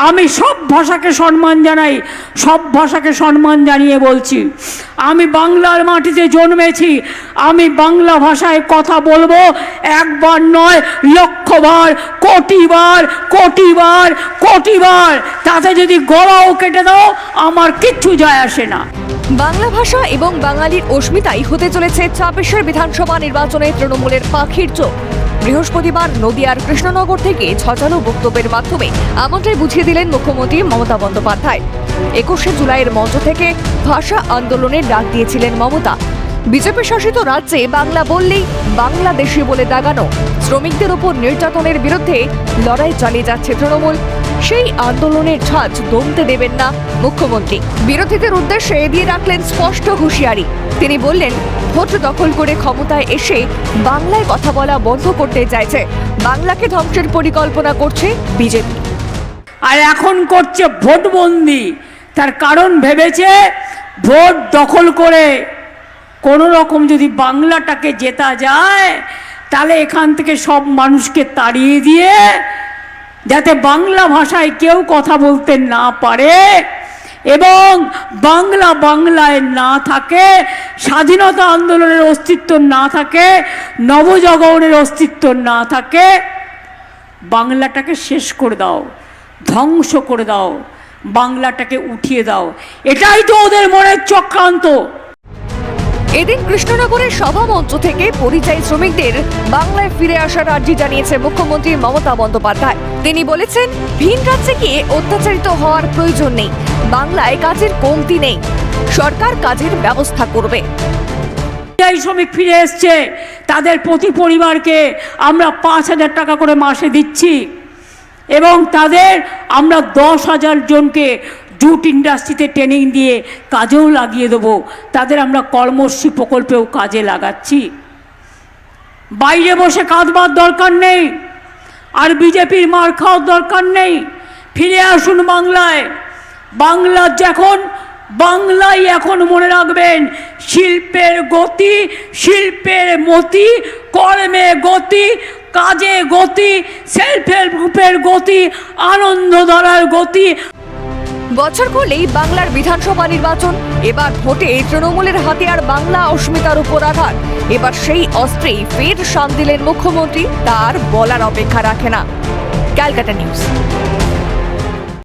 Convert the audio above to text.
আমি সব ভাষাকে সম্মান জানাই, সব ভাষাকে সম্মান জানিয়ে বলছি, আমি বাংলার মাটিতে জন্মেছি, আমি বাংলা ভাষায় কথা বলবো, একবার নয় লক্ষবার, কোটিবার কোটিবার কোটিবার। তাতে যদি গলাও কেটে দাও আমার কিচ্ছু যায় আসে না। বাংলা ভাষা এবং বাঙালির অস্মিতাই হতে চলেছে ২৬ বিধানসভা নির্বাচনে তৃণমূলের পাখির চোখ। বৃহস্পতিবার নদিয়ার কৃষ্ণনগর থেকে ঝচালো বক্তব্যের মাধ্যমে এমনটাই বুঝিয়ে দিলেন মুখ্যমন্ত্রী মমতা বন্দ্যোপাধ্যায়। ২১শে জুলাইয়ের মঞ্চ থেকে ভাষা আন্দোলনের ডাক দিয়েছিলেন মমতা। বিজেপি শাসিত রাজ্যে বাংলা বললেই বাংলাদেশি বলে দাগানো শ্রমিকদের ওপর নির্যাতনের বিরুদ্ধে লড়াই চালিয়ে যাচ্ছে তৃণমূল। সেই আন্দোলনের ঝাঁজ দমতে দেবেন না মুখ্যমন্ত্রী। বিরোধীদের উদ্দেশ্যে দিয়ে রাখলেন স্পষ্ট হুঁশিয়ারি। তিনি বললেন, ভোট দখল করে ক্ষমতায় এসে বাংলায় কথা বলা বন্ধ করতে চাইছে, বাংলাকে ধ্বংসের পরিকল্পনা করছে বিজেপি। আর এখন করছে ভোটবন্দি। তার কারণ ভেবেছে ভোট দখল করে কোনো রকম যদি বাংলাটাকে জেতা যায় তাহলে এখান থেকে সব মানুষকে তাড়িয়ে দিয়ে যাতে বাংলা ভাষায় কেউ কথা বলতে না পারে এবং বাংলা বাংলায় না থাকে, স্বাধীনতা আন্দোলনের অস্তিত্ব না থাকে, নবজাগরণের অস্তিত্ব না থাকে, বাংলাটাকে শেষ করে দাও, ধ্বংস করে দাও, বাংলাটাকে উঠিয়ে দাও। এটাই তো ওদের মনের চক্রান্ত। এদিন কৃষ্ণনগরের সভামঞ্চ থেকে পরিযায়ী শ্রমিকদের বাংলায় ফিরে আসার আর্জি জানিয়েছে মুখ্যমন্ত্রী মমতা বন্দ্যোপাধ্যায়। তিনি বলেছেন, ভিন রাজ্যে গিয়ে অত্যাচারিত হওয়ার প্রয়োজন নেই, বাংলায় কাজের কমতি নেই, সরকার কাজের ব্যবস্থা করবে। পরিযায়ী শ্রমিক ফিরে এসছে, তাদের প্রতি পরিবারকে আমরা ৫,০০০ টাকা করে মাসে দিচ্ছি এবং তাদের আমরা ১০,০০০ জনকে জুট ইন্ডাস্ট্রিতে ট্রেনিং দিয়ে কাজেও লাগিয়ে দেবো, তাদের আমরা কর্মশ্রী প্রকল্পেও কাজে লাগাচ্ছি। বাইরে বসে কাঁদবার দরকার নেই, আর বিজেপির মার খাওয়ার দরকার নেই। ফিরে আসুন বাংলায়। বাংলা যখন বাংলায় এখন মনে রাখবেন, শিল্পের গতি, শিল্পের মতি, কর্মে গতি, কাজে গতি, সেলফ হেল্প গ্রুপের গতি, আনন্দধারার গতি। বছর করলেই বাংলার বিধানসভা নির্বাচন। এবার ভোটে তৃণমূলের হাতিয়ার বাংলা অস্মিতার উপর আঘাত। এবার সেই অস্ত্রেই ফের শান দিলেন মুখ্যমন্ত্রী, তার বলার অপেক্ষা রাখে না। ক্যালকাটা নিউজ।